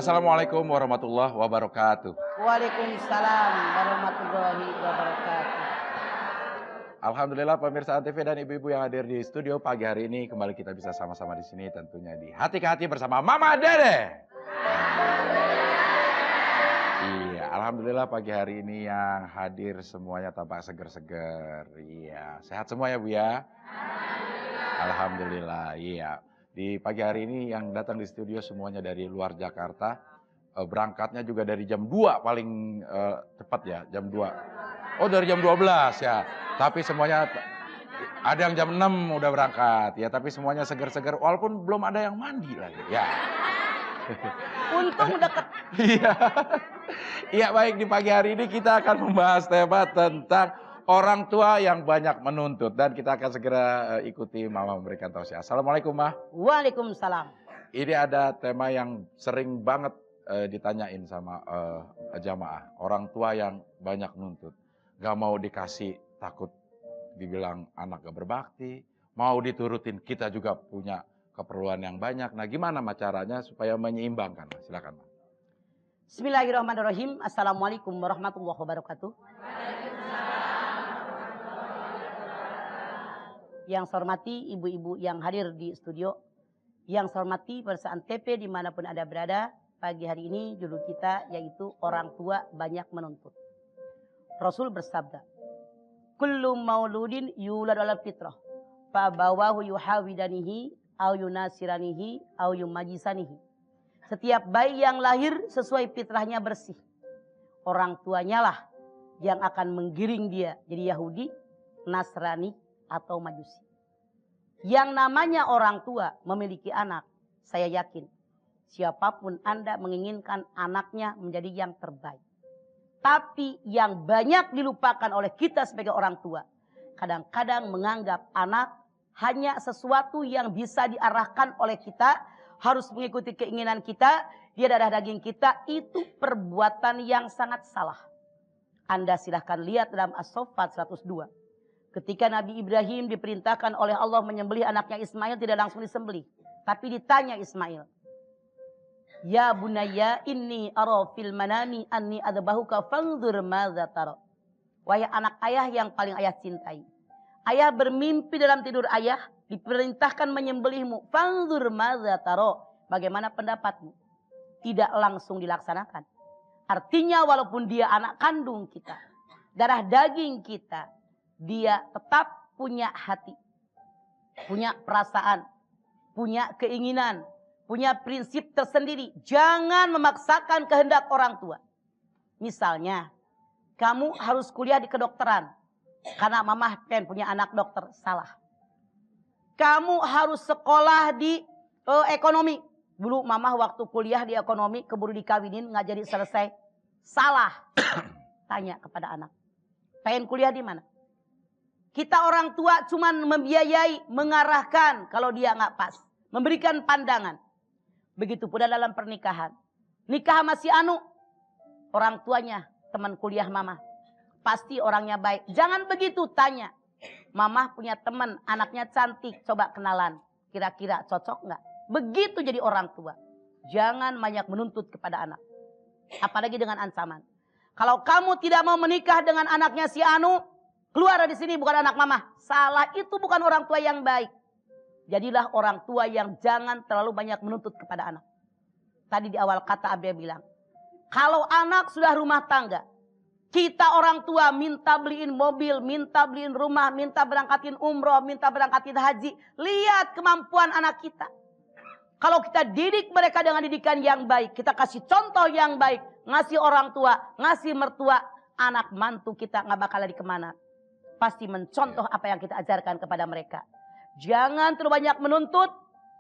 Assalamualaikum warahmatullahi wabarakatuh. Waalaikumsalam warahmatullahi wabarakatuh. Alhamdulillah pemirsa Antv dan ibu-ibu yang hadir di studio pagi hari ini kembali kita bisa sama-sama di sini tentunya di Hati ke Hati bersama Mama Dede. Iya, alhamdulillah pagi hari ini yang hadir semuanya tampak seger-seger. Iya, sehat semua ya Bu ya? Alhamdulillah, iya. Di pagi hari ini yang datang di studio semuanya dari luar Jakarta. Berangkatnya juga dari jam 2 paling cepat ya, jam 2. Oh dari jam 12 ya. Tapi semuanya ada yang jam 6 udah berangkat ya, tapi semuanya seger-seger walaupun belum ada yang mandi lagi ya. Untung deket. Iya. Iya baik, di pagi hari ini kita akan membahas tema tentang orang tua yang banyak menuntut dan kita akan segera ikuti Mama memberikan tausiah. Assalamualaikum Ma. Waalaikumsalam. Ini ada tema yang sering banget ditanyain sama jamaah. Orang tua yang banyak nuntut. Gak mau dikasih takut dibilang anak gak berbakti. Mau diturutin kita juga punya keperluan yang banyak. Nah gimana caranya supaya menyeimbangkan? Silakan. Bismillahirrahmanirrahim. Assalamualaikum warahmatullahi wabarakatuh. Yang saya hormati ibu-ibu yang hadir di studio. Yang saya hormati pemirsa Antv dimanapun Anda berada. Pagi hari ini judul kita yaitu orang tua banyak menuntut. Rasul bersabda, kullu mauludin yulad ala fitrah, fa bawahu yuhawidanihi au yunasiranihi au yumajisanihi. Setiap bayi yang lahir sesuai fitrahnya bersih. Orang tuanya lah yang akan menggiring dia jadi Yahudi, Nasrani atau Majusi. Yang namanya orang tua memiliki anak, saya yakin siapapun Anda menginginkan anaknya menjadi yang terbaik. Tapi yang banyak dilupakan oleh kita sebagai orang tua. Kadang-kadang menganggap anak hanya sesuatu yang bisa diarahkan oleh kita. Harus mengikuti keinginan kita. Dia darah daging kita. Itu perbuatan yang sangat salah. Anda silahkan lihat dalam As-Saffat 102. Ketika Nabi Ibrahim diperintahkan oleh Allah menyembelih anaknya Ismail. Tidak langsung disembelih. Tapi ditanya Ismail. Ya bunayya inni ara fil manami anni adbahuka fanzur madza tara. Wahai anak ayah yang paling ayah cintai. Ayah bermimpi dalam tidur ayah diperintahkan menyembelihmu. Fanzur madza tara. Bagaimana pendapatmu? Tidak langsung dilaksanakan. Artinya walaupun dia anak kandung kita, darah daging kita, dia tetap punya hati, punya perasaan, punya keinginan, punya prinsip tersendiri. Jangan memaksakan kehendak orang tua. Misalnya, kamu harus kuliah di kedokteran. Karena mama pengen punya anak dokter. Salah. Kamu harus sekolah di ekonomi. Dulu mama waktu kuliah di ekonomi, keburu dikawinin, nggak jadi selesai. Salah. Tanya kepada anak. Pengen kuliah di mana? Kita orang tua cuma membiayai, mengarahkan kalau dia nggak pas. Memberikan pandangan. Begitu pula dalam pernikahan. Nikah masih orang tuanya teman kuliah mama. Pasti orangnya baik. Jangan begitu, tanya. Mama punya teman, anaknya cantik, coba kenalan. Kira-kira cocok nggak? Begitu jadi orang tua. Jangan banyak menuntut kepada anak. Apalagi dengan ancaman. Kalau kamu tidak mau menikah dengan anaknya si Anu, keluar dari sini, bukan anak mama. Salah, itu bukan orang tua yang baik. Jadilah orang tua yang jangan terlalu banyak menuntut kepada anak. Tadi di awal kata Abia bilang. Kalau anak sudah rumah tangga. Kita orang tua minta beliin mobil, minta beliin rumah, minta berangkatin umroh, minta berangkatin haji. Lihat kemampuan anak kita. Kalau kita didik mereka dengan didikan yang baik. Kita kasih contoh yang baik. Ngasih orang tua, ngasih mertua. Anak mantu kita gak bakal lari kemana. Pasti mencontoh apa yang kita ajarkan kepada mereka. Jangan terlalu banyak menuntut.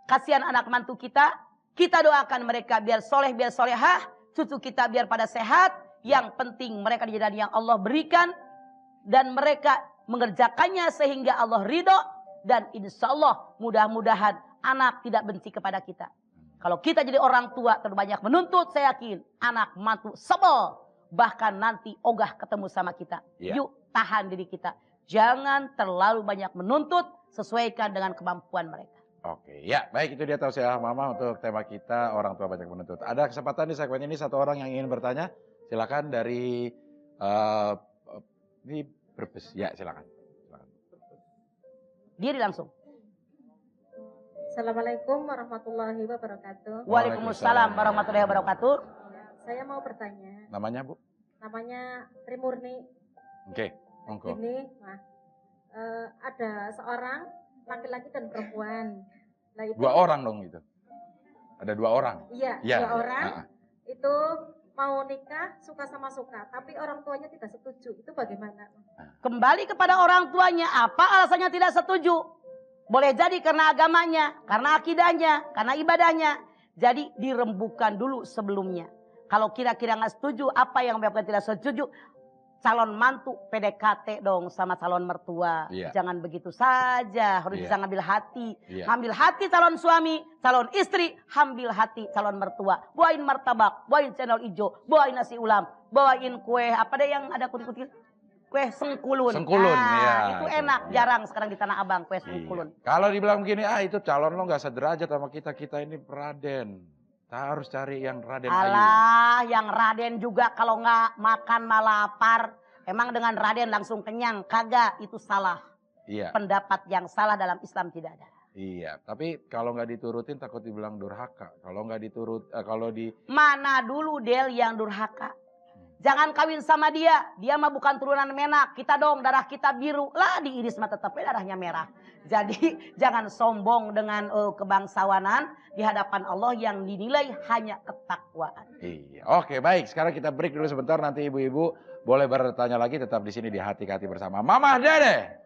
Kasihan anak mantu kita. Kita doakan mereka biar soleh, biar solehah. Cucu kita biar pada sehat. Yang penting mereka di jalan yang Allah berikan. Dan mereka mengerjakannya sehingga Allah ridho. Dan insya Allah mudah-mudahan anak tidak benci kepada kita. Kalau kita jadi orang tua terlalu banyak menuntut. Saya yakin anak mantu sebel. Bahkan nanti ogah ketemu sama kita. Yuk tahan diri kita. Jangan terlalu banyak menuntut. Sesuaikan dengan kemampuan mereka. Oke, ya baik itu dia tausiah Mama untuk tema kita orang tua banyak menuntut. Ada kesempatan di segmen ini satu orang yang ingin bertanya, silakan dari eh ini Brebes. Ya, silakan. Silakan. Diri langsung. Assalamualaikum warahmatullahi wabarakatuh. Waalaikumsalam warahmatullahi wabarakatuh. Saya mau bertanya, Namanya Bu? namanya Trimurni. Oke, monggo. Ini, ada seorang laki-laki dan perempuan. Nah, itu, 2 orang dong itu. Ada 2 orang. Iya, Iya. 2 orang Ah, ah. itu mau nikah suka sama suka, tapi orang tuanya tidak setuju. Itu bagaimana? Kembali kepada orang tuanya, apa alasannya tidak setuju? Boleh jadi karena agamanya, karena akidahnya, karena ibadahnya. Jadi dirembukan dulu sebelumnya. Kalau kira-kira nggak setuju, apa yang menyebabkan tidak setuju? Calon mantu PDKT dong sama calon mertua. Iya. Jangan begitu saja, harus Iya. bisa ngambil hati. Iya. Ngambil hati calon suami, calon istri, ambil hati calon mertua. Bawain martabak, bawain cendol ijo, bawain nasi ulam, bawain kue, apa deh yang ada kutil-kutil? Kue sengkulun. Sengkulun, iya. Itu enak, Iya. jarang sekarang di Tanah Abang kue Iya. sengkulun. Kalau dibilang begini, itu calon lo nggak sederajat sama kita. Kita ini Raden. Kita harus cari yang Raden Ayu. Alah, yang Raden juga kalau nggak makan malah lapar. Emang dengan Raden langsung kenyang? Kagak, itu salah. Iya. Pendapat yang salah dalam Islam tidak ada. Iya, tapi kalau nggak diturutin takut dibilang durhaka. Kalau nggak kalau di Mana dulu Del yang durhaka? Jangan kawin sama dia. Dia mah bukan turunan Menak. Kita dong darah kita biru. Lah diiris mah tetap darahnya merah. Jadi jangan sombong dengan kebangsawanan di hadapan Allah yang dinilai hanya ketakwaan. Iya. Oke, baik. Sekarang kita break dulu sebentar. Nanti ibu-ibu boleh bertanya lagi, tetap di sini di Hati-Hati bersama Mama Dede.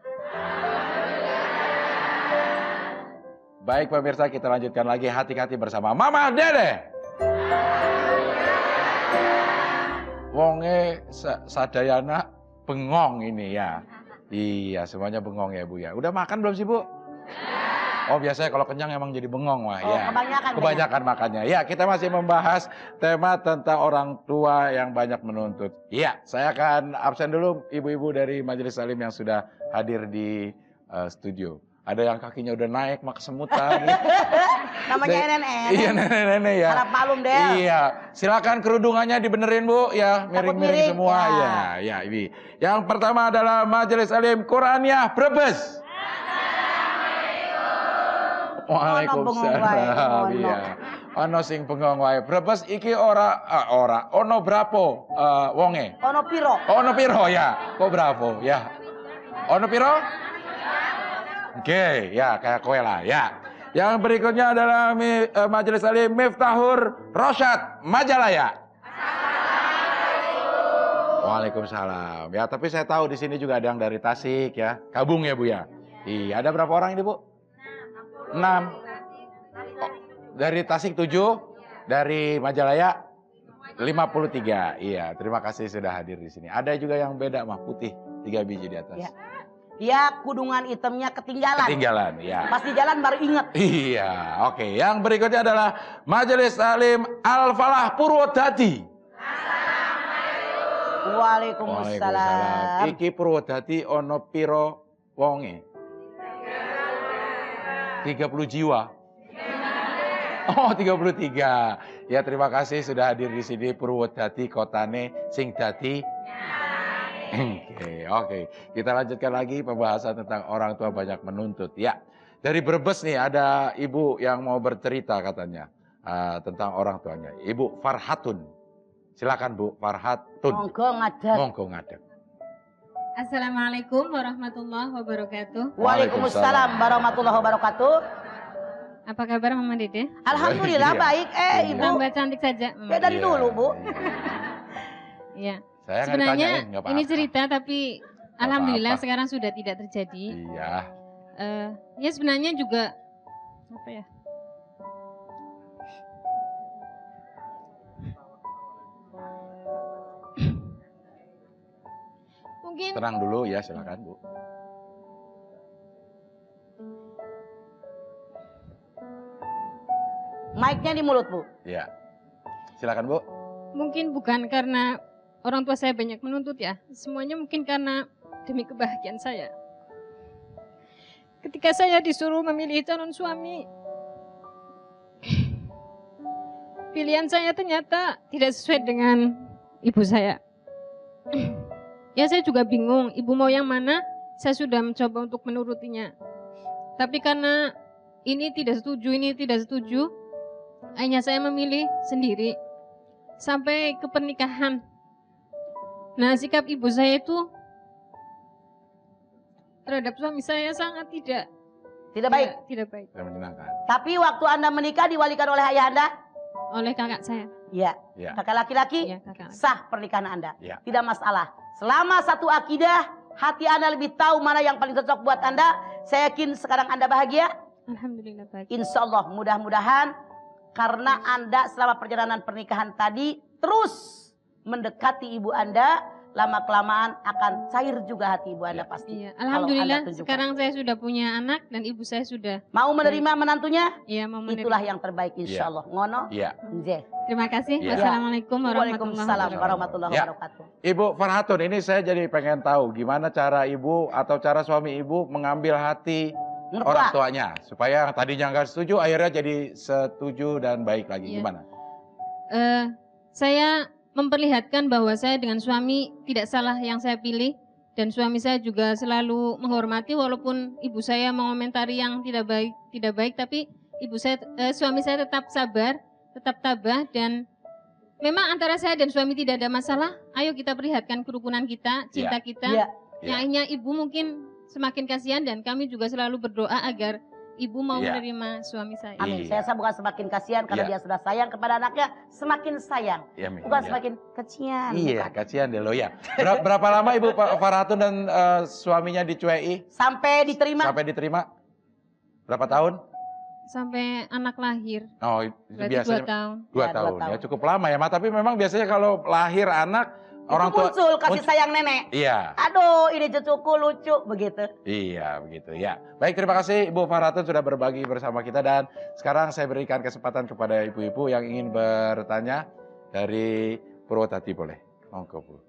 Baik pemirsa, kita lanjutkan lagi Hati-Hati bersama Mama Dede. Wonge sadayana bengong ini ya. Iya, semuanya bengong ya Bu ya. Udah makan belum sih Bu? Oh biasanya kalau kenyang emang jadi bengong wah Oh, ya. kebanyakan Kebanyakan makannya. Ya, kita masih membahas tema tentang orang tua yang banyak menuntut. Iya, saya akan absen dulu ibu-ibu dari Majelis Salim yang sudah hadir di studio. Ada yang kakinya udah naik, mak kesemutan. Namanya nenek. Iya, nenek-nenek ya. Harap maklum Del. Iya, silakan kerudungannya dibenerin Bu ya, miring-miring miring, semua ya. ya. Ini. Yang pertama adalah Majelis Alim Qur'aniyah Brebes. Waalaikumsalam. Iya. Ono sing bengong wae. Brebes iki ora ono brapo wonge. Ono piro. Ono piro ya? Kok bravo ya? Ono piro? Oke, ya kayak kowe lah ya. Yang berikutnya adalah Majelis Alim Miftahur Rosyad Majalaya. Waalaikumsalam. Ya, tapi saya tahu di sini juga ada yang dari Tasik ya. Kabung ya Bu ya. Iya, ada berapa orang ini Bu? 6. Oh, dari Tasik 7, dari Majalaya 53. Iya, terima kasih sudah hadir di sini. Ada juga yang beda mah putih, 3 biji di atas. Ya. Dia kudungan hitamnya ketinggalan. Ketinggalan, ya. Pas di jalan baru inget. Iya, oke. Yang berikutnya adalah Majelis Alim Al-Falah Purwodadi. Waalaikumsalam. Iki Purwodadi ono piro wonge? 30 jiwa. Oh, 33. Ya, terima kasih sudah hadir di sini Purwodadi kotane sing dadi. Oke. Kita lanjutkan lagi pembahasan tentang orang tua banyak menuntut. Ya, dari Brebes nih ada ibu yang mau bercerita katanya tentang orang tuanya. Ibu Farhatun. Silakan Bu Farhatun. Monggo ngadeg. Monggo ngadeg. Assalamualaikum warahmatullahi wabarakatuh. Waalaikumsalam warahmatullahi wabarakatuh. Apa kabar Mama Dede? Alhamdulillah Iya. baik. Ibu. Tambah cantik saja. Ya dari dulu Bu. Iya. Saya nggak Sebenarnya ditanyain, nggak apa-apa. ini cerita tapi Nggak alhamdulillah apa-apa. sekarang sudah tidak terjadi. Iya. Ya sebenarnya juga apa ya? Mungkin Tenang dulu ya, silakan Bu. Mic-nya di mulut Bu. Iya. Silakan Bu. mungkin bukan karena orang tua saya banyak menuntut ya. Semuanya mungkin karena demi kebahagiaan saya. ketika saya disuruh memilih calon suami, pilihan saya ternyata tidak sesuai dengan ibu saya. Ya saya juga bingung, ibu mau yang mana? Saya sudah mencoba untuk menurutinya. Tapi karena ini tidak setuju, akhirnya saya memilih sendiri. Sampai ke pernikahan. Nah, sikap ibu saya itu terhadap suami saya sangat tidak baik. Tidak baik. Tidak menyenangkan. Tapi waktu Anda menikah diwalikan oleh ayah Anda? Oleh kakak saya. Iya. Ya. Kakak laki-laki? Iya, kakak. Sah pernikahan Anda. Ya. Tidak masalah. Selama satu akidah, hati Anda lebih tahu mana yang paling cocok buat Anda. Saya yakin sekarang Anda bahagia. Alhamdulillah baik. Insya Allah mudah-mudahan karena Anda selama perjalanan pernikahan tadi terus mendekati ibu Anda, lama-kelamaan akan cair juga hati ibu Anda pasti. Iya, Kalau alhamdulillah Anda tunjukkan. sekarang saya sudah punya anak dan ibu saya sudah. Mau menerima menantunya? Iya, mau menerima. Itulah yang terbaik insya Iya. Allah. Ngono? Iya. Nzeh. Terima kasih. Iya. Wassalamualaikum warahmatullahi Waalaikumsalam wabarakatuh. warahmatullahi Ya. wabarakatuh. Ibu Farhatun, ini saya jadi pengen tahu gimana cara ibu atau cara suami ibu mengambil hati Mertua. orang tuanya supaya yang tadinya nggak setuju akhirnya jadi setuju dan baik lagi. Iya. Gimana? Saya memperlihatkan bahwa saya dengan suami tidak salah yang saya pilih dan suami saya juga selalu menghormati walaupun ibu saya mengomentari yang tidak baik tapi suami saya tetap sabar, tetap tabah dan memang antara saya dan suami tidak ada masalah. Ayo kita perlihatkan kerukunan kita, cinta kita. Iya. Yang akhirnya ibu mungkin semakin kasihan dan kami juga selalu berdoa agar ibu mau Iya. menerima suami saya. Amin. Iya. Saya bukan semakin kasihan karena Iya. dia sudah sayang kepada anaknya, semakin sayang. Iya, Mi. Bukan Iya. semakin kecian. Iya, bukan. kasihan deh lo ya. Berapa lama Ibu Farhatun dan suaminya dicuai Sampai diterima. sampai diterima? Berapa tahun? Sampai anak lahir, Oh, itu berarti 2 biasanya tahun. 2 Ya, 2 tahun. Ya tahun. cukup lama ya, Ma. Tapi memang biasanya kalau lahir anak orang itu tua muncul kasih sayang nenek. Iya. Aduh, ini cucuku lucu begitu. Iya, begitu ya. Baik, terima kasih Ibu Farhatun sudah berbagi bersama kita dan sekarang saya berikan kesempatan kepada ibu-ibu yang ingin bertanya dari Purwodadi boleh. Monggo, Bu.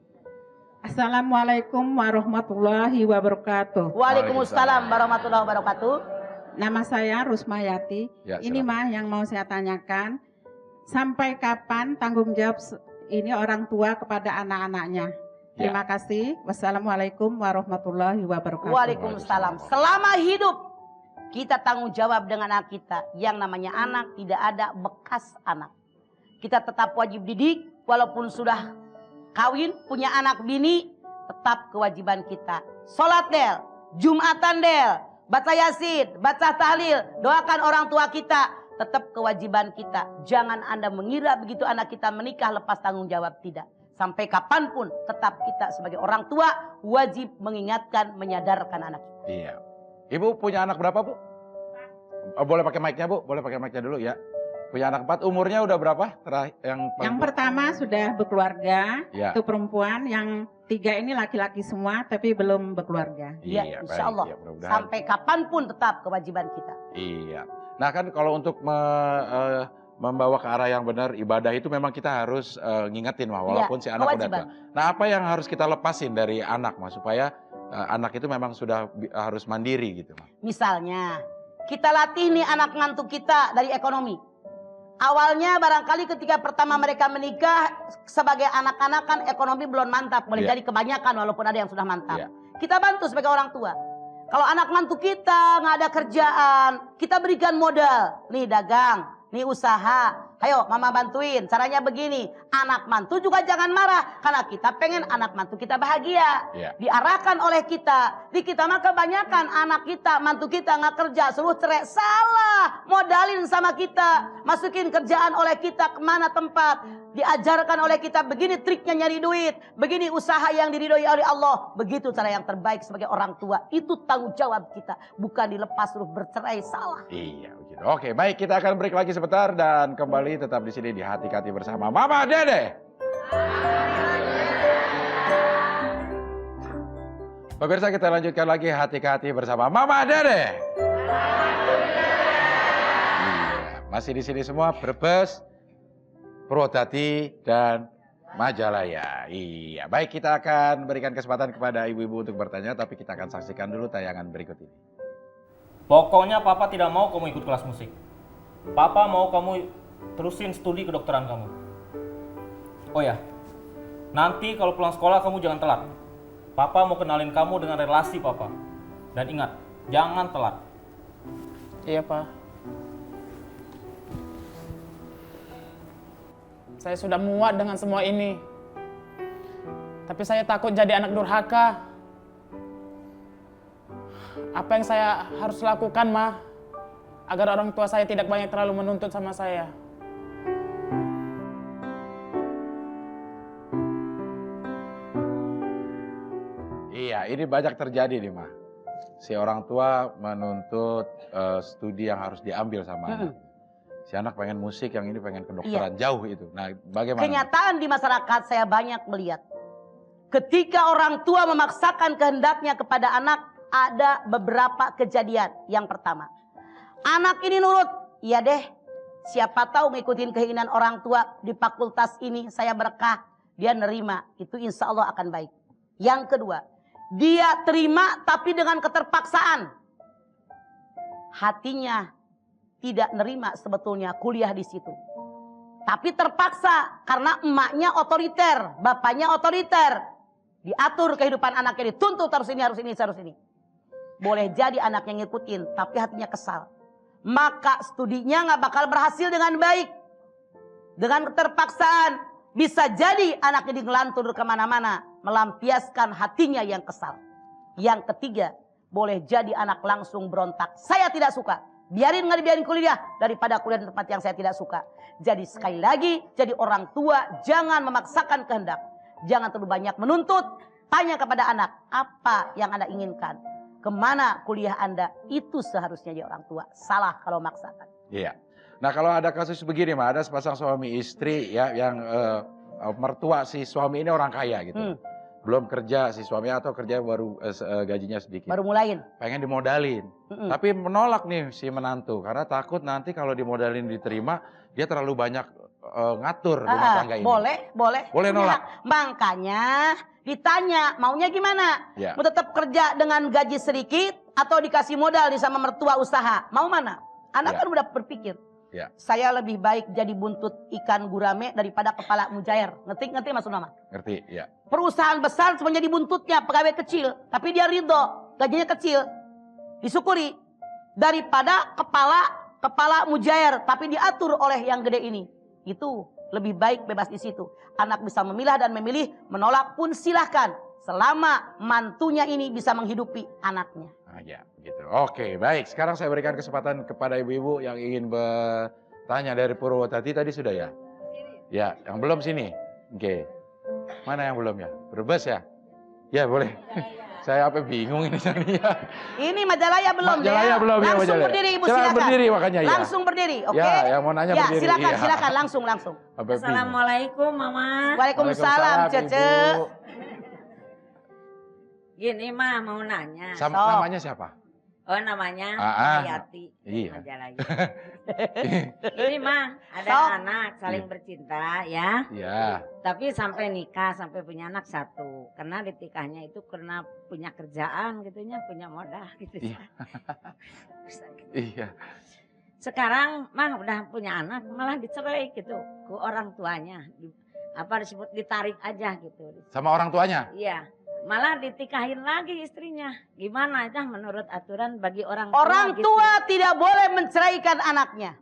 Assalamualaikum warahmatullahi wabarakatuh. Waalaikumsalam warahmatullahi wabarakatuh. Nama saya Rusmayati. Ya, Ini silakan. mah yang mau saya tanyakan. Sampai kapan tanggung jawab ini orang tua kepada anak-anaknya? Ya. Terima kasih. Wassalamualaikum warahmatullahi wabarakatuh. Waalaikumsalam. Selama hidup kita tanggung jawab dengan anak kita. Yang namanya anak tidak ada bekas anak. Kita tetap wajib didik walaupun sudah kawin, punya anak bini, tetap kewajiban kita. Sholat del, Jumatan del, baca Yasin, baca tahlil, doakan orang tua kita. Tetap kewajiban kita. Jangan Anda mengira begitu anak kita menikah lepas tanggung jawab. Tidak. Sampai kapanpun tetap kita sebagai orang tua wajib mengingatkan, menyadarkan anak kita. Iya. Ibu punya anak berapa, Bu? Oh, boleh pakai mic-nya, Bu? Boleh pakai mic-nya dulu ya. Punya anak 4, umurnya udah berapa? Yang pertama sudah berkeluarga, Ya. itu perempuan. Yang 3 ini laki-laki semua tapi belum berkeluarga. Ya, insya baik. Allah. Ya, mudah-mudahan. Sampai kapanpun tetap kewajiban kita. Iya. Nah kan kalau untuk membawa ke arah yang benar ibadah itu memang kita harus ngingetin mah walaupun si anak udah kewajiban. tua. Nah apa yang harus kita lepasin dari anak mah supaya anak itu memang sudah harus mandiri gitu mah. Misalnya, kita latih nih anak ngantuk kita dari ekonomi. Awalnya barangkali ketika pertama mereka menikah sebagai anak-anak kan ekonomi belum mantap. Boleh Iya. jadi kebanyakan walaupun ada yang sudah mantap. Iya. Kita bantu sebagai orang tua. Kalau anak mantu kita nggak ada kerjaan, kita berikan modal. Nih dagang, nih usaha. Ayo mama bantuin, caranya begini. Anak mantu juga jangan marah. Karena kita pengen anak mantu kita bahagia. Iya. Diarahkan oleh kita. Di kita mah kebanyakan anak kita, mantu kita nggak kerja, suruh cerai. Salah, modalin sama kita. Masukin kerjaan oleh kita kemana tempat. Diajarkan oleh kita begini triknya nyari duit. Begini usaha yang diridhoi oleh Allah. Begitu cara yang terbaik sebagai orang tua. Itu tanggung jawab kita. Bukan dilepas suruh bercerai, salah. Iya begitu. Oke baik kita akan break lagi sebentar dan kembali tetap di sini di Hati-Hati bersama Mama Dede. Pemirsa kita lanjutkan lagi Hati-Hati bersama Mama Dede. Iya, masih di sini semua Brebes, Purwodadi dan Majalaya. Iya, baik kita akan berikan kesempatan kepada ibu-ibu untuk bertanya tapi kita akan saksikan dulu tayangan berikut ini. Pokoknya Papa tidak mau kamu ikut kelas musik. Papa mau kamu terusin studi kedokteran kamu. Oh ya, nanti kalau pulang sekolah kamu jangan telat. Papa mau kenalin kamu dengan relasi Papa. Dan ingat, jangan telat. Iya, Pak. Saya sudah muak dengan semua ini. Tapi saya takut jadi anak durhaka. Apa yang saya harus lakukan, Ma? Agar orang tua saya tidak banyak terlalu menuntut sama saya. Iya, ini banyak terjadi nih, Ma. Si orang tua menuntut studi yang harus diambil sama anak. Si anak pengen musik, yang ini pengen kedokteran, jauh itu. Nah, bagaimana? Kenyataan di masyarakat saya banyak melihat. Ketika orang tua memaksakan kehendaknya kepada anak, ada beberapa kejadian. Yang pertama, anak ini nurut, iya deh, siapa tahu ngikutin keinginan orang tua di fakultas ini saya berkah, dia nerima, itu insya Allah akan baik. Yang kedua, dia terima tapi dengan keterpaksaan. Hatinya tidak nerima sebetulnya kuliah di situ. Tapi terpaksa karena emaknya otoriter, bapaknya otoriter. Diatur kehidupan anaknya, dituntut harus ini, harus ini, harus ini. Boleh jadi anaknya ngikutin, tapi hatinya kesal. Maka studinya nggak bakal berhasil dengan baik. Dengan keterpaksaan, bisa jadi anaknya digelantur kemana-mana, melampiaskan hatinya yang kesal. Yang ketiga, boleh jadi anak langsung berontak. Saya tidak suka. Biarin nggak dibiarin kuliah daripada kuliah di tempat yang saya tidak suka. Jadi sekali lagi, jadi orang tua jangan memaksakan kehendak. Jangan terlalu banyak menuntut. Tanya kepada anak, apa yang Anda inginkan? Kemana kuliah Anda? Itu seharusnya jadi orang tua. Salah kalau maksakan. Iya. Nah, kalau ada kasus begini, Ma, ada sepasang suami istri ya yang mertua si suami ini orang kaya gitu. Belum kerja si suami atau kerja baru gajinya sedikit. Baru mulain. Pengen dimodalin. Tapi menolak nih si menantu karena takut nanti kalau dimodalin diterima dia terlalu banyak ngatur rumah tangga ini. Boleh. Boleh nolak. Makanya ditanya maunya gimana? Ya. Mau tetap kerja dengan gaji sedikit atau dikasih modal di sama mertua usaha? Mau mana? Anak kan udah berpikir. Ya. Saya lebih baik jadi buntut ikan gurame daripada kepala mujair. Ngerti maksud Mama? Ngerti, ya. Perusahaan besar cuma jadi buntutnya, pegawai kecil. Tapi dia ridho, gajinya kecil. Disyukuri. Daripada kepala mujair, tapi diatur oleh yang gede ini. Itu lebih baik bebas di situ. Anak bisa memilah dan memilih, menolak pun silahkan. Selama mantunya ini bisa menghidupi anaknya. Ah, ya, gitu. Oke, baik. Sekarang saya berikan kesempatan kepada ibu-ibu yang ingin bertanya dari Purwotati tadi sudah ya? Ya, yang belum sini. Oke. Mana yang belum ya? Brebes ya? Ya, boleh. Saya apa bingung ini ya. Ini Majalaya belum ya? Majalaya belum ya, Langsung Majalaya. berdiri Ibu, Silakan silakan. berdiri makanya ya. Langsung berdiri, oke? Ya, yang mau nanya ya, berdiri. Silakan, langsung. Apa bingung? Assalamualaikum Mama. Waalaikumsalam, Cece. Ibu. Gini mah mau nanya. Namanya siapa? Oh namanya Hayati. Iya. Majalaya. Ini mah ada anak saling bercinta ya. Iya. Tapi sampai nikah, sampai punya anak satu. Karena ditikahnya itu karena punya kerjaan gitunya, punya modal gitu. Iya. Iya. Sekarang mah udah punya anak malah dicerai gitu ke orang tuanya. Disebut ditarik aja gitu. Sama orang tuanya? Iya. Malah ditikahin lagi istrinya. Gimana aja menurut aturan bagi orang tua? Orang gitu. tua tidak boleh menceraikan anaknya.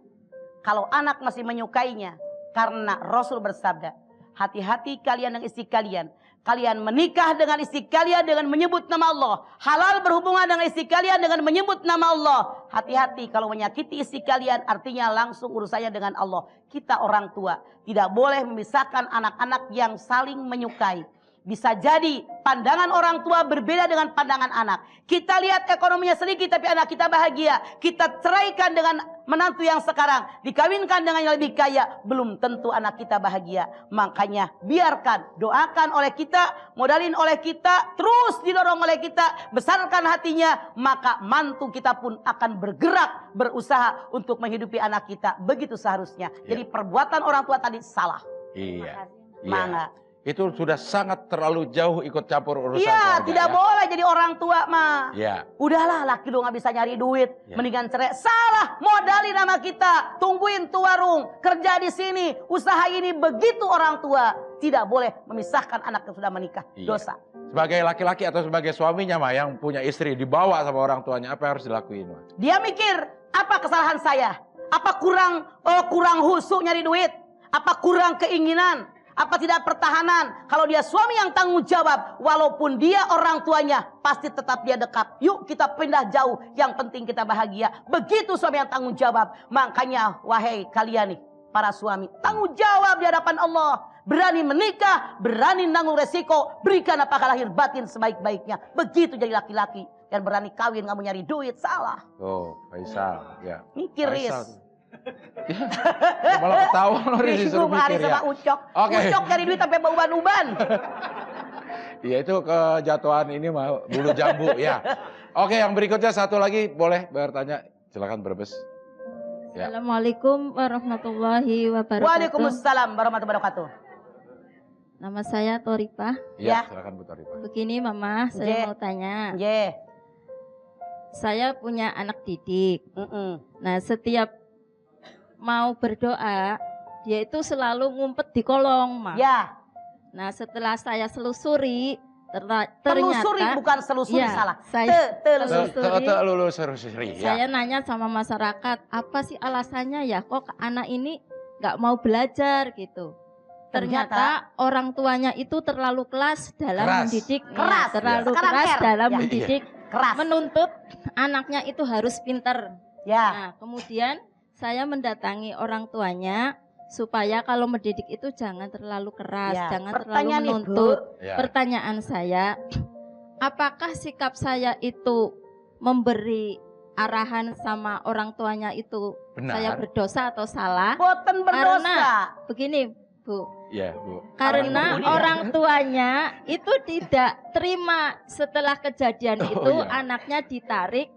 Kalau anak masih menyukainya. Karena Rasul bersabda, hati-hati kalian dan istri kalian. Kalian menikah dengan istri kalian dengan menyebut nama Allah. Halal berhubungan dengan istri kalian dengan menyebut nama Allah. Hati-hati kalau menyakiti istri kalian artinya langsung urusannya dengan Allah. Kita orang tua tidak boleh memisahkan anak-anak yang saling menyukai. Bisa jadi pandangan orang tua berbeda dengan pandangan anak. Kita lihat ekonominya sedikit tapi anak kita bahagia. Kita ceraikan dengan menantu yang sekarang. Dikawinkan dengan yang lebih kaya. Belum tentu anak kita bahagia. Makanya biarkan, doakan oleh kita, modalin oleh kita, terus didorong oleh kita. Besarkan hatinya. Maka mantu kita pun akan bergerak, berusaha untuk menghidupi anak kita. Begitu seharusnya. Jadi perbuatan orang tua tadi salah. Iya. Mangga. itu sudah sangat terlalu jauh ikut campur urusan Iya, keluarga, tidak ya. boleh jadi orang tua mah. Ya. Udahlah, laki lu nggak bisa nyari duit, Ya. mendingan cerai. Salah, modalin nama kita, tungguin tuh warung, kerja di sini, usaha ini. Begitu orang tua tidak boleh memisahkan anak yang sudah menikah, Iya. dosa. Sebagai laki-laki atau sebagai suaminya mah yang punya istri dibawa sama orang tuanya, apa yang harus dilakuin mah? Dia mikir, apa kesalahan saya? Apa kurang husuk nyari duit? Apa kurang keinginan? Apa tidak pertahanan? Kalau dia suami yang tanggung jawab, walaupun dia orang tuanya, pasti tetap dia dekat. Yuk kita pindah jauh, yang penting kita bahagia. Begitu suami yang tanggung jawab. Makanya wahai kalian nih, para suami, tanggung jawab di hadapan Allah. Berani menikah, berani nanggung resiko, berikan apakah lahir batin sebaik-baiknya. Begitu jadi laki-laki. Dan berani kawin, nggak mau nyari duit, salah. Oh, Faisal, ya. Mikir, Riz. Faisal. Ya, malah ketawa loh Riz, disuruh Bingung Hari mikir sama ya. Ucok. Oke. Ucok nyari duit sampai uban-uban. Iya itu kejatuhan ini mah bulu jambu ya. Oke, yang berikutnya satu lagi boleh bertanya. Silakan Brebes. Ya. Assalamualaikum warahmatullahi wabarakatuh. Waalaikumsalam warahmatullahi wabarakatuh. Nama saya Toripah. Ya, Ya. silakan Bu Toripah. Begini Mama, Ye. saya mau tanya. Ye. Saya punya anak didik. Nah, setiap mau berdoa, dia itu selalu ngumpet di kolong, Ma. Ya. Nah, setelah saya selusuri, ternyata Telusuri bukan selusuri, ya, salah. saya Telusuri. telusuri. Telusuri ya. Saya nanya sama masyarakat, apa sih alasannya ya kok anak ini nggak mau belajar gitu. Ternyata orang tuanya itu terlalu keras dalam Keras. mendidik, Keras. terlalu Sekarang keras care. dalam Ya. mendidik, Keras. menuntut anaknya itu harus pinter. Ya. Nah, kemudian saya mendatangi orang tuanya supaya kalau mendidik itu jangan terlalu keras, Ya. jangan terlalu Pertanyaan Ibu. menuntut. Ya. Pertanyaan saya, apakah sikap saya itu memberi arahan sama orang tuanya itu Benar. saya berdosa atau salah? Boten berdosa. Begini, Bu. Ya, Bu. Karena Orang orang tuanya itu tidak terima setelah kejadian Oh, itu iya. anaknya ditarik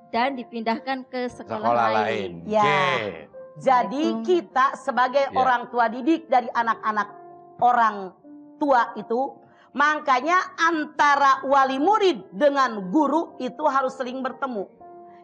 dan dipindahkan ke sekolah, Sekolah lain. lain. Ya. Oke. Jadi kita sebagai Ya. orang tua didik dari anak-anak orang tua itu, makanya antara wali murid dengan guru itu harus sering bertemu.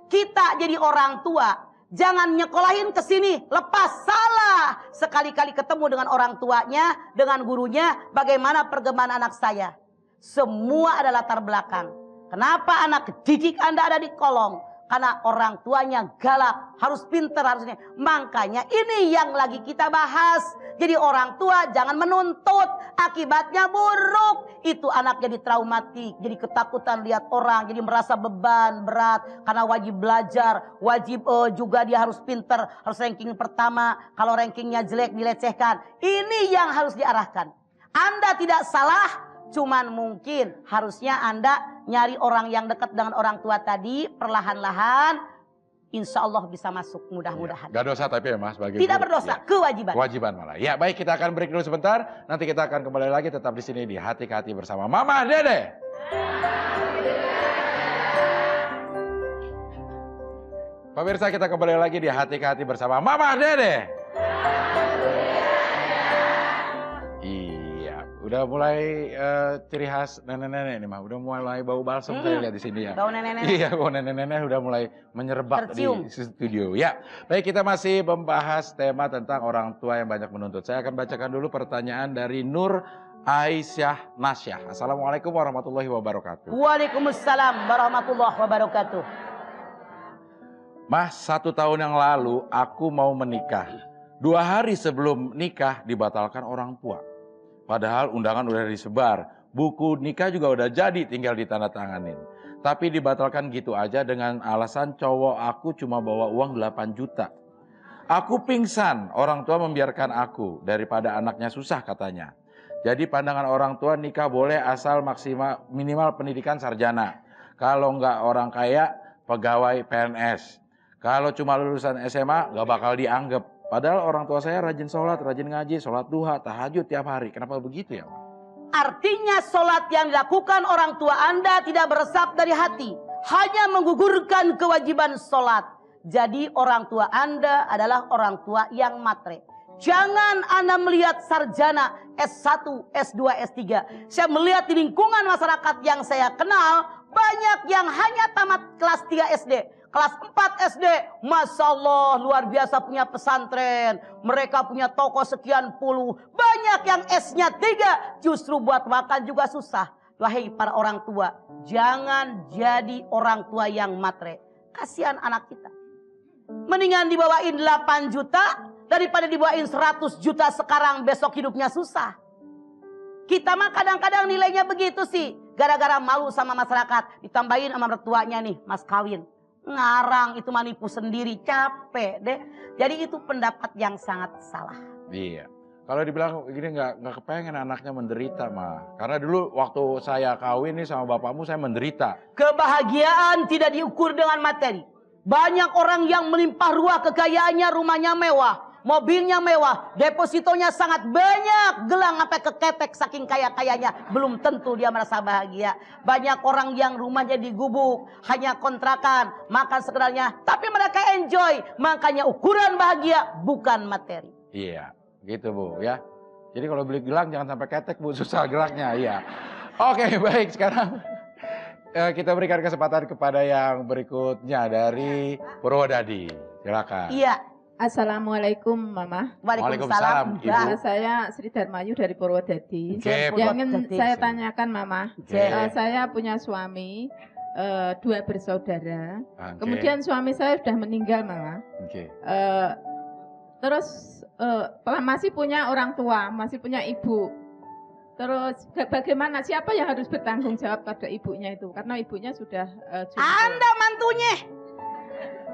Kita jadi orang tua, jangan nyekolahin ke sini, lepas, salah. Sekali-kali ketemu dengan orang tuanya, dengan gurunya, bagaimana perkembangan anak saya. Semua ada latar belakang. Kenapa anak didik Anda ada di kolong? Karena orang tuanya galak, harus pintar, harus ini. Makanya ini yang lagi kita bahas. Jadi orang tua jangan menuntut, akibatnya buruk. Itu anak jadi traumatik, jadi ketakutan lihat orang, jadi merasa beban, berat. Karena wajib belajar, wajib juga dia harus pintar, harus ranking pertama. Kalau rankingnya jelek dilecehkan. Ini yang harus diarahkan. Anda tidak salah. Cuman mungkin harusnya Anda nyari orang yang dekat dengan orang tua tadi, perlahan-lahan insya Allah bisa masuk mudah-mudahan. Gak dosa tapi ya Mas sebagai Tidak guru. berdosa, Ya. kewajiban. Kewajiban malah. Ya baik, kita akan break dulu sebentar. Nanti kita akan kembali lagi tetap di sini di Hati ke Hati bersama Mama Dede. Pemirsa, kita kembali lagi di Hati ke Hati bersama Mama Dede. Iya, udah mulai ciri khas nenek-nenek nih mah. Udah mulai bau balsam saya lihat di sini ya. Bau nenek-nenek. Iya, bau nenek-nenek udah mulai menyerbak Tercium. di studio. Ya, baik, kita masih membahas tema tentang orang tua yang banyak menuntut. Saya akan bacakan dulu pertanyaan dari Nur Aisyah Nasyah. Assalamualaikum warahmatullahi wabarakatuh. Waalaikumsalam warahmatullahi wabarakatuh. Mas, 1 tahun yang lalu aku mau menikah. 2 hari sebelum nikah dibatalkan orang tua. Padahal undangan udah disebar. Buku nikah juga udah jadi, tinggal ditandatanganin. Tapi dibatalkan gitu aja dengan alasan cowok aku cuma bawa uang 8 juta. Aku pingsan, orang tua membiarkan aku daripada anaknya susah katanya. Jadi pandangan orang tua nikah boleh asal minimal pendidikan sarjana. Kalau nggak orang kaya, pegawai PNS. Kalau cuma lulusan SMA nggak bakal dianggap. Padahal orang tua saya rajin sholat, rajin ngaji, sholat duha, tahajud tiap hari. Kenapa begitu ya? Artinya sholat yang dilakukan orang tua Anda tidak beresap dari hati. Hanya menggugurkan kewajiban sholat. Jadi orang tua Anda adalah orang tua yang matre. Jangan Anda melihat sarjana S1, S2, S3. Saya melihat di lingkungan masyarakat yang saya kenal, banyak yang hanya tamat kelas 3 SD. Kelas 4 SD, Masya Allah luar biasa punya pesantren. Mereka punya toko sekian puluh. Banyak yang S-nya 3, justru buat makan juga susah. Wahai para orang tua, jangan jadi orang tua yang matre. Kasihan anak kita. Mendingan dibawain 8 juta daripada dibawain 100 juta sekarang besok hidupnya susah. Kita mah kadang-kadang nilainya begitu sih. Gara-gara malu sama masyarakat. Ditambahin sama mertuanya nih, mas kawin. Ngarang itu manipu sendiri, capek deh. Jadi itu pendapat yang sangat salah. Iya. Kalau dibilang gini nggak kepengen anaknya menderita mah. Karena dulu waktu saya kawin nih sama bapakmu saya menderita. Kebahagiaan tidak diukur dengan materi. Banyak orang yang melimpah ruah kekayaannya, rumahnya mewah, mobilnya mewah, depositonya sangat banyak, gelang sampai keketek saking kaya-kayanya, belum tentu dia merasa bahagia. Banyak orang yang rumahnya digubuk, hanya kontrakan, makan sekedarnya, tapi mereka enjoy. Makanya ukuran bahagia bukan materi. Iya, gitu Bu ya. Jadi kalau beli gelang jangan sampai ketek Bu, susah geraknya. Iya. Oke, baik sekarang kita berikan kesempatan kepada yang berikutnya dari Purwodadi. Silakan. Iya. Assalamualaikum Mama. Waalaikumsalam. Nama saya Sri Darmayu dari Purwodadi. Oke, Yang ingin saya tanyakan Mama, Oke. saya punya suami, 2 bersaudara. Oke. Kemudian suami saya sudah meninggal Mama. Oke. Terus masih punya orang tua, masih punya ibu. Terus bagaimana, siapa yang harus bertanggung jawab pada ibunya itu? Karena ibunya sudah jumbo. Anda mantunya.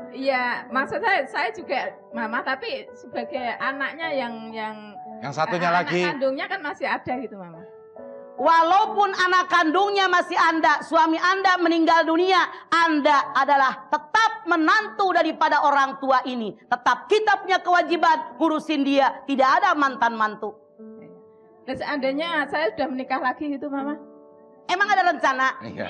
Iya, maksud saya juga Mama, tapi sebagai anaknya Yang satunya lagi. anak kandungnya kan masih ada gitu Mama. Walaupun anak kandungnya masih Anda, suami Anda meninggal dunia, Anda adalah tetap menantu daripada orang tua ini. Tetap kita punya kewajiban ngurusin dia, tidak ada mantan mantu. Dan seandainya saya sudah menikah lagi gitu Mama. Emang ada rencana? Iya.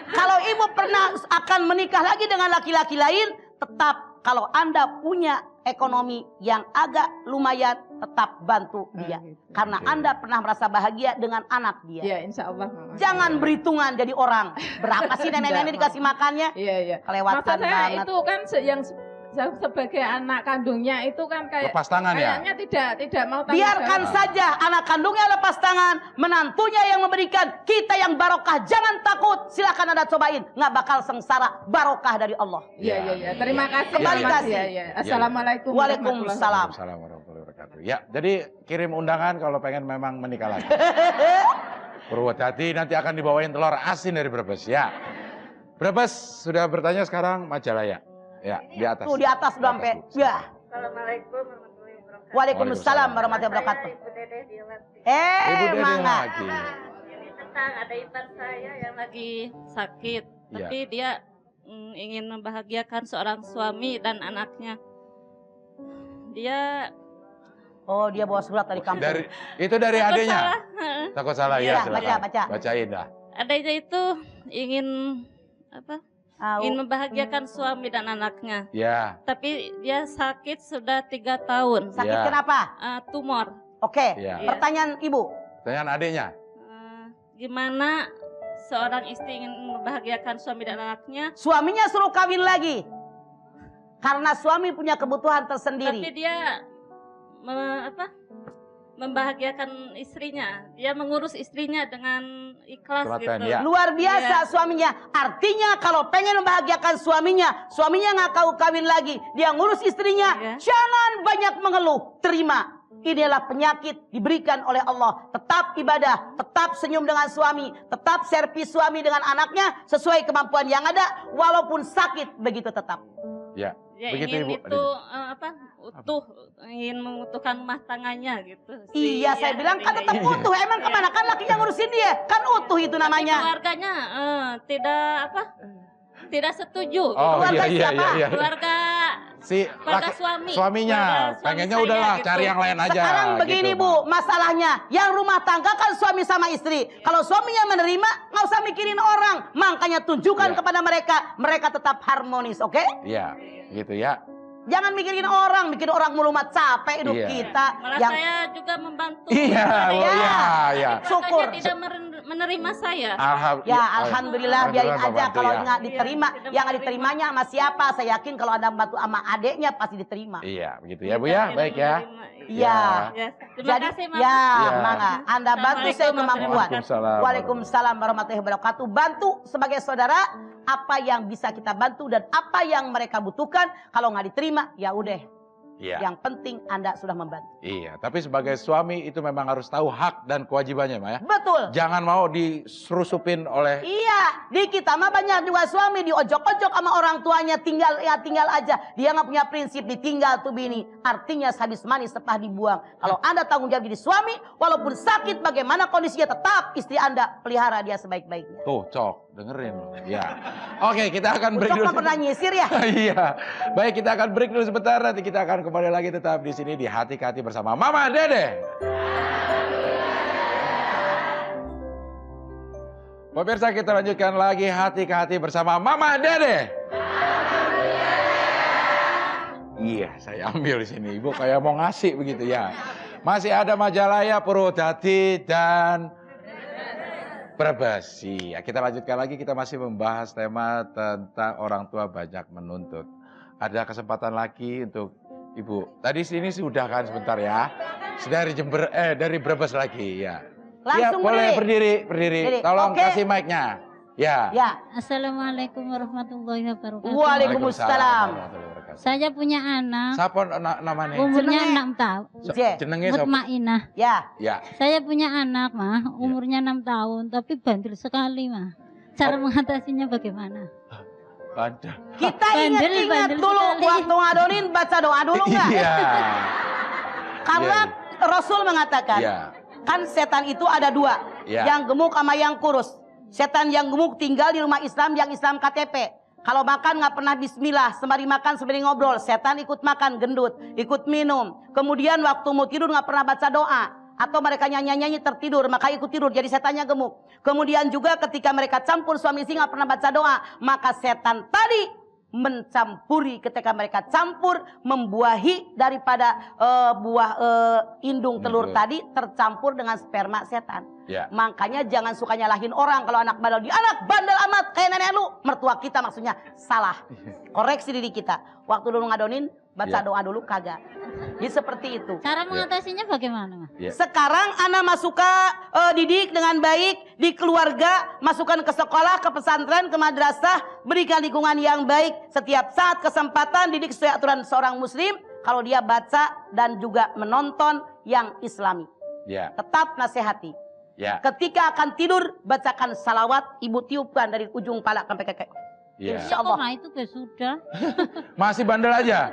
Kalau ibu pernah akan menikah lagi dengan laki-laki lain, tetap kalau Anda punya ekonomi yang agak lumayan, tetap bantu dia. Karena Anda pernah merasa bahagia dengan anak dia. Iya, insya Allah Mama. Jangan berhitungan jadi orang. Berapa sih nenek-nenek dikasih makannya? Iya, iya. Kelewatan Maksud saya banget. itu kan yang sebagai anak kandungnya itu kan kayak Lepas tangan ya? kayaknya tidak mau tanggung Biarkan jawab. saja anak kandungnya lepas tangan, menantunya yang memberikan, kita yang barokah. Jangan takut, silakan Anda cobain, nggak bakal sengsara, barokah dari Allah. Iya, iya, iya. Terima kasih. Kembali Mas. kasih. Iya, iya. Assalamualaikum. Waalaikumsalam. Assalamualaikum warahmatullahi wabarakatuh. Ya, jadi kirim undangan kalau pengen memang menikah lagi. Purwodadi nanti akan dibawain telur asin dari Brebes ya. Brebes sudah bertanya sekarang Majalaya. Ya, di atas. Tuh di atas udah sampai. Bu. Ya. Assalamualaikum warahmatullahi wabarakatuh. Waalaikumsalam warahmatullahi wabarakatuh. Ibu Dedeh di Lati. Ibu Dede Mangga. lagi. Ini tentang ada ipar saya yang lagi sakit, Iya. tapi dia ingin membahagiakan seorang suami dan anaknya. Dia Oh, dia bawa surat dari kampung. Itu dari takut adenya. salah. Takut salah Iya, ya, silakan. baca. Bacain dah. Adanya itu ingin apa? Au. Ingin membahagiakan suami dan anaknya. Ya, Tapi dia sakit sudah 3 tahun. Sakit Ya. kenapa? Tumor. Oke. ya. Pertanyaan Ibu. Pertanyaan adenya. Gimana seorang istri ingin membahagiakan suami dan anaknya, Suaminya suruh kawin lagi. Karena suami punya kebutuhan tapi tersendiri. dia membahagiakan istrinya. Dia mengurus istrinya dengan ikhlas Telaten, gitu. ya. Luar biasa suaminya. Artinya kalau pengen membahagiakan suaminya nggak kawin lagi. Dia ngurus istrinya. Iya. Jangan banyak mengeluh. Terima. Inilah penyakit diberikan oleh Allah. Tetap ibadah, tetap senyum dengan suami, tetap servis suami dengan anaknya sesuai kemampuan yang ada. Walaupun sakit begitu tetap. Ya, Dia begitu ingin Ibu. itu utuh, ingin mengutuhkan rumah tangganya gitu. Iya, saya bilang kan tetap utuh. Emang kemana? Kan lakinya ngurusin dia. Kan utuh itu Tapi namanya. keluarganya tidak setuju. Oh Keluarga iya, siapa? iya. Keluarga Keluarga suami. suaminya, Keluarga suami pengennya saya udahlah gitu. cari yang lain aja. Sekarang begini gitu, Bu, Bang. masalahnya yang rumah tangga kan suami sama istri. Kalau suaminya menerima, nggak usah mikirin orang. Makanya tunjukkan Iya. kepada mereka, mereka tetap harmonis, oke? Iya, gitu ya. Jangan mikirin orang mulu mat capek hidup Iya. kita. Malah Yang saya juga membantu. Iya, Bu, Ya. iya. syukur. Makanya tidak menerima saya. Ya alhamdulillah biarin aja membantu kalau ya. nggak diterima, yang nggak diterimanya sama siapa? Saya yakin kalau Anda bantu sama adeknya pasti diterima. Iya, begitu ya Bu ya. Baik ya. Iya. Ya, terima Jadi kasih, Mama. ya, Iya. mangga. Anda bantu saya kemampuan. Waalaikumsalam. Waalaikumsalam warahmatullahi wabarakatuh. Bantu sebagai saudara apa yang bisa kita bantu dan apa yang mereka butuhkan. Kalau nggak diterima, ya udah. Iya. Yang penting Anda sudah membantu. Iya, tapi sebagai suami itu memang harus tahu hak dan kewajibannya, Ma ya. Betul. Jangan mau diserusupin oleh Iya, di kita mah banyak juga suami diojok-ojok sama orang tuanya, tinggal aja. Dia nggak punya prinsip, ditinggal tuh bini. Artinya habis manis sepah dibuang. Kalau Anda tanggung jawab jadi suami, walaupun sakit bagaimana kondisinya, tetap istri Anda pelihara dia sebaik-baiknya. tuh, Cok, dengerin. Ya. Oke, kita akan break Ucok dulu. mah pernah nyisir ya? Iya. Baik, kita akan break dulu sebentar. Nanti kita akan kembali lagi tetap di sini di Hati ke Hati bersama Mama Dede. Pemirsa, kita lanjutkan lagi Hati ke Hati bersama Mama Dede. Iya, saya ambil di sini. Ibu kayak mau ngasih begitu ya. Masih ada Majalaya, Purwodadi dan Brebes. Ya, kita lanjutkan lagi, kita masih membahas tema tentang orang tua banyak menuntut. Ada kesempatan lagi untuk Ibu. Tadi sini sudah kan sebentar ya. Dari dari Brebes lagi ya. Langsung ya, boleh berdiri. Berdiri. Tolong Oke. kasih mic-nya. Ya. Ya. Assalamualaikum warahmatullahi wabarakatuh. Waalaikumsalam. Saya punya anak, Siapa namanya? umurnya Jenenge? 6 tahun. Je. Jenenge siapa? Mutmainah. Ya. Ya. Saya punya anak, mah, umurnya 6 tahun, tapi bandel sekali, mah. Cara mengatasinya bagaimana? Bandel. Kita Bandel, ingat bandel dulu sekali. waktu ngadonin baca doa dulu nggak? Iya. Karena Rasul mengatakan, Iya. kan setan itu ada dua, Iya. yang gemuk sama yang kurus. Setan yang gemuk tinggal di rumah Islam, yang Islam KTP. Kalau makan nggak pernah bismillah, sembari makan sembari ngobrol. Setan ikut makan, gendut, ikut minum. Kemudian waktu mau tidur nggak pernah baca doa. Atau mereka nyanyi-nyanyi tertidur, maka ikut tidur, jadi setannya gemuk. Kemudian juga ketika mereka campur suami istri nggak pernah baca doa, maka setan tadi mencampuri, ketika mereka campur membuahi daripada buah indung telur tadi tercampur dengan sperma setan. Ya. Makanya jangan suka nyalahin orang kalau anak bandel. Di anak bandel amat kayak nenek lu. Mertua kita maksudnya salah. Koreksi diri kita. Waktu dulu ngadonin baca doa dulu kagak. Jadi seperti itu. Cara mengatasinya bagaimana? Ya. Sekarang anak masuk ke didik dengan baik di keluarga, masukkan ke sekolah, ke pesantren, ke madrasah, berikan lingkungan yang baik. Setiap saat kesempatan didik sesuai aturan seorang muslim. Kalau dia baca dan juga menonton yang islami. Ya. Tetap nasihati. Ya. Ketika akan tidur, bacakan salawat, ibu tiupkan dari ujung pala sampai kaki. Ya. Insya Allah. Nah, itu sudah. Masih bandel aja.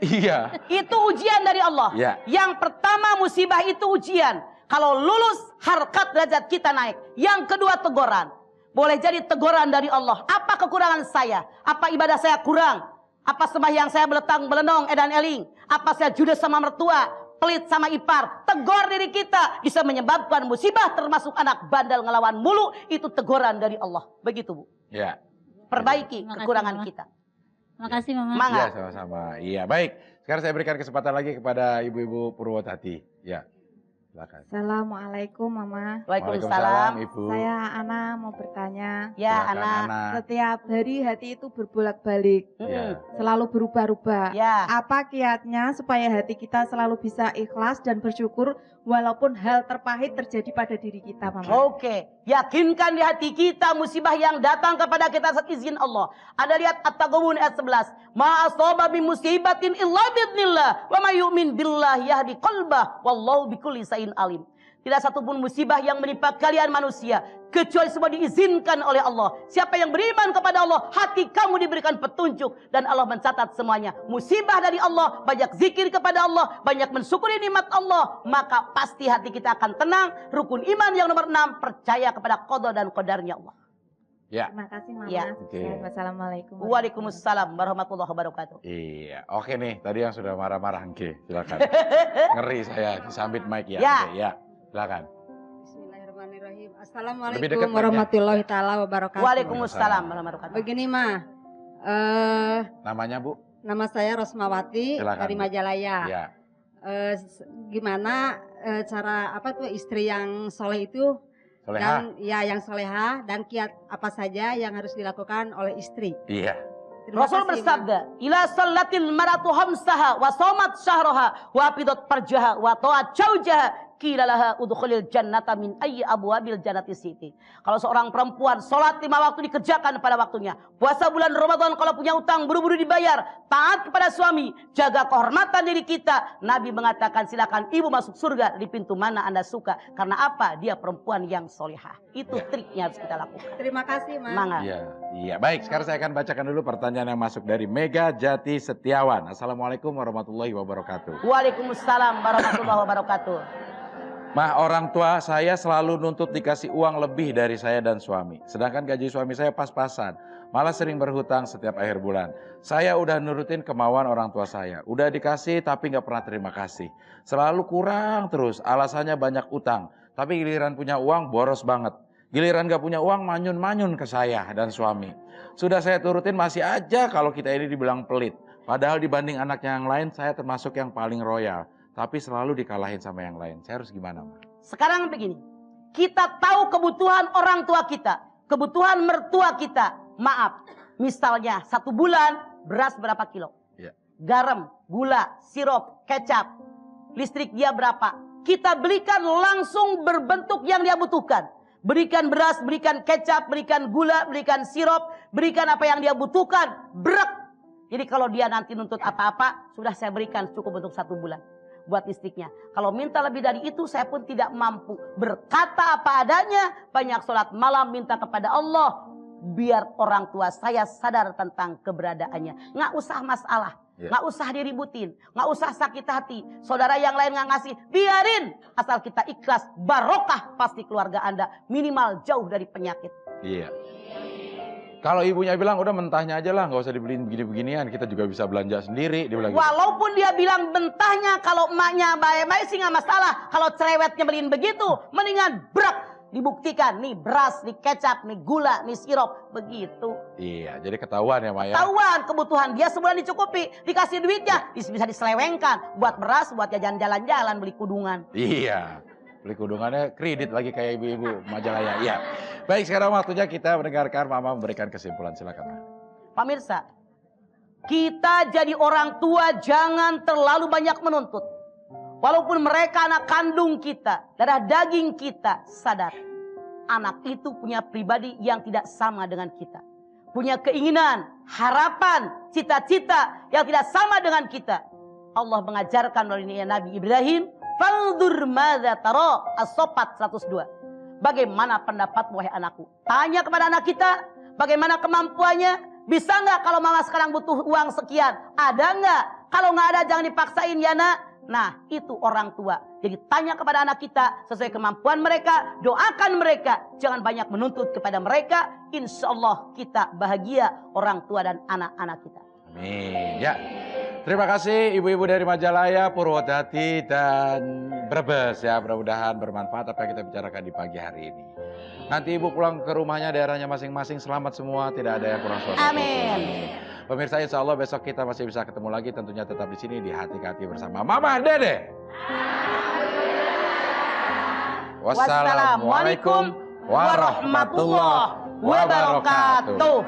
Iya. Itu ujian dari Allah. Ya. Yang pertama musibah itu ujian. Kalau lulus, harkat derajat kita naik. Yang kedua teguran. Boleh jadi teguran dari Allah. Apa kekurangan saya? Apa ibadah saya kurang? Apa sembahyang saya beletang belenong edan eling? Apa saya judes sama mertua? Pelit sama ipar, tegur diri kita bisa menyebabkan musibah, termasuk anak bandel ngelawan mulu, itu teguran dari Allah. Begitu Bu. Ya. Perbaiki Makasih, kekurangan Mama. kita. Makasih, Mama. Mangga. Iya, sama-sama. Iya, baik. Sekarang saya berikan kesempatan lagi kepada ibu-ibu Purwodadi. Ya. Silakan. Assalamualaikum Mama. Waalaikumsalam. Ibu. Saya Ana mau bertanya. Ya Silakan, anak. Ana. Setiap hari hati itu berbolak-balik, Ya. selalu berubah-ubah. Ya. Apa kiatnya supaya hati kita selalu bisa ikhlas dan bersyukur walaupun hal terpahit terjadi pada diri kita, Mama? Oke, yakinkan di hati kita musibah yang datang kepada kita saat izin Allah. Ada lihat At-Taghabun ayat 11. Ma asaba bi musibatin illa biidznillah wa may yu'min billahi yahdi qalbah wallahu bikulli syai'in alim. Tidak satupun musibah yang menimpa kalian manusia kecuali semua diizinkan oleh Allah. Siapa yang beriman kepada Allah, hati kamu diberikan petunjuk dan Allah mencatat semuanya. Musibah dari Allah, banyak zikir kepada Allah, banyak mensyukuri nikmat Allah, maka pasti hati kita akan tenang. Rukun iman yang nomor 6, percaya kepada qada dan qadarnya Allah. Ya. Terima kasih Mama. Ya. Oke. Wassalamualaikum. Waalaikumsalam warahmatullahi wabarakatuh. Iya. Oke nih, tadi yang sudah marah-marah Oke, silakan. Ngeri saya disambit mic ya. Ya. Oke, ya. Silakan. Bismillahirrahmanirrahim. Lebih Assalamualaikum dekat warahmatullahi taala wabarakatuh. Waalaikumsalam warahmatullahi wabarakatuh. Begini mah, Namanya Bu? Nama saya Rosmawati Silakan. dari Majalaya. Ya. Gimana cara istri yang soleh itu Soleha. yang soleha dan kiat apa saja yang harus dilakukan oleh istri? Iya. Rasul bersabda, "Ila sallatil maratu hamsaha wa shamat syahraha wa hafidat farjaha wa ta'at zawjaha qila laha udkhulil jannata min ayyi abwabil jannati siti." Kalau seorang perempuan salat 5 waktu dikerjakan pada waktunya, puasa bulan Ramadan kalau punya utang buru-buru dibayar, taat kepada suami, jaga kehormatan diri kita. Nabi mengatakan silakan ibu masuk surga di pintu mana Anda suka. Karena apa? Dia perempuan yang solehah. Itu triknya harus kita lakukan. Terima kasih, Mas. Semangat. Iya. Baik, sekarang saya akan bacakan dulu pertanyaan yang masuk dari Mega Jati Setiawan. Assalamualaikum warahmatullahi wabarakatuh. Waalaikumsalam warahmatullahi wabarakatuh. Mah, orang tua saya selalu nuntut dikasih uang lebih dari saya dan suami. Sedangkan gaji suami saya pas-pasan. Malah sering berhutang setiap akhir bulan. Saya udah nurutin kemauan orang tua saya. Udah dikasih tapi nggak pernah terima kasih. Selalu kurang terus, alasannya banyak utang. Tapi giliran punya uang boros banget. Giliran gak punya uang manyun-manyun ke saya dan suami. Sudah saya turutin masih aja kalau kita ini dibilang pelit. Padahal dibanding anaknya yang lain saya termasuk yang paling royal. Tapi selalu dikalahin sama yang lain. Saya harus gimana, Ma? Sekarang begini. Kita tahu kebutuhan orang tua kita. Kebutuhan mertua kita. Maaf. Misalnya 1 bulan beras berapa kilo? Ya. Garam, gula, sirup, kecap. Listrik dia berapa? Kita belikan langsung berbentuk yang dia butuhkan. Berikan beras, berikan kecap, berikan gula, berikan sirup, berikan apa yang dia butuhkan. Brek. Jadi kalau dia nanti nuntut apa-apa, sudah saya berikan cukup untuk 1 bulan. Buat listriknya. Kalau minta lebih dari itu, saya pun tidak mampu. Berkata apa adanya, banyak sholat malam minta kepada Allah. Biar orang tua saya sadar tentang keberadaannya. Nggak usah masalah. Nggak usah diributin, nggak usah sakit hati. Saudara yang lain nggak ngasih, biarin. Asal kita ikhlas, barokah pasti keluarga Anda. Minimal jauh dari penyakit. Iya. Kalau ibunya bilang udah mentahnya aja lah, nggak usah dibeliin begini-beginian. Kita juga bisa belanja sendiri. Dia bilang gitu. Walaupun dia bilang mentahnya, kalau emaknya baik-baik sih nggak masalah. Kalau cerewetnya beliin begitu, mendingan brak. Dibuktikan, nih beras, nih kecap, nih gula, nih sirup. Begitu. Iya, jadi ketahuan ya Maya. Ketahuan kebutuhan dia sebulan dicukupi. Dikasih duitnya, bisa diselewengkan. Buat beras, buat jajan jalan-jalan, beli kudungan. Iya, beli kudungannya kredit lagi kayak ibu-ibu Majalaya. Iya. Baik, sekarang waktunya kita mendengarkan Mama memberikan kesimpulan. Silakan. Pak Mirsa, kita jadi orang tua jangan terlalu banyak menuntut. Walaupun mereka anak kandung kita, darah daging kita, sadar. Anak itu punya pribadi yang tidak sama dengan kita. Punya keinginan, harapan, cita-cita yang tidak sama dengan kita. Allah mengajarkan melalui Nabi Ibrahim, "Fanzur madza tara," As-Saffat 102. Bagaimana pendapat wahai anakku? Tanya kepada anak kita, bagaimana kemampuannya? Bisa nggak kalau mama sekarang butuh uang sekian? Ada nggak? Kalau nggak ada jangan dipaksain ya nak. Nah, itu orang tua. Jadi tanya kepada anak kita sesuai kemampuan mereka, doakan mereka. Jangan banyak menuntut kepada mereka. Insya Allah kita bahagia orang tua dan anak-anak kita. Amin. Ya. Terima kasih ibu-ibu dari Majalaya, Purwodadi, dan Brebes ya. Mudah-mudahan bermanfaat apa yang kita bicarakan di pagi hari ini. Nanti ibu pulang ke rumahnya, daerahnya masing-masing. Selamat semua, tidak ada yang kurang suatu. Amin. Pemirsa, insya Allah besok kita masih bisa ketemu lagi. Tentunya tetap di sini di Hati ke Hati bersama Mama Dede. Wassalamualaikum warahmatullahi wabarakatuh.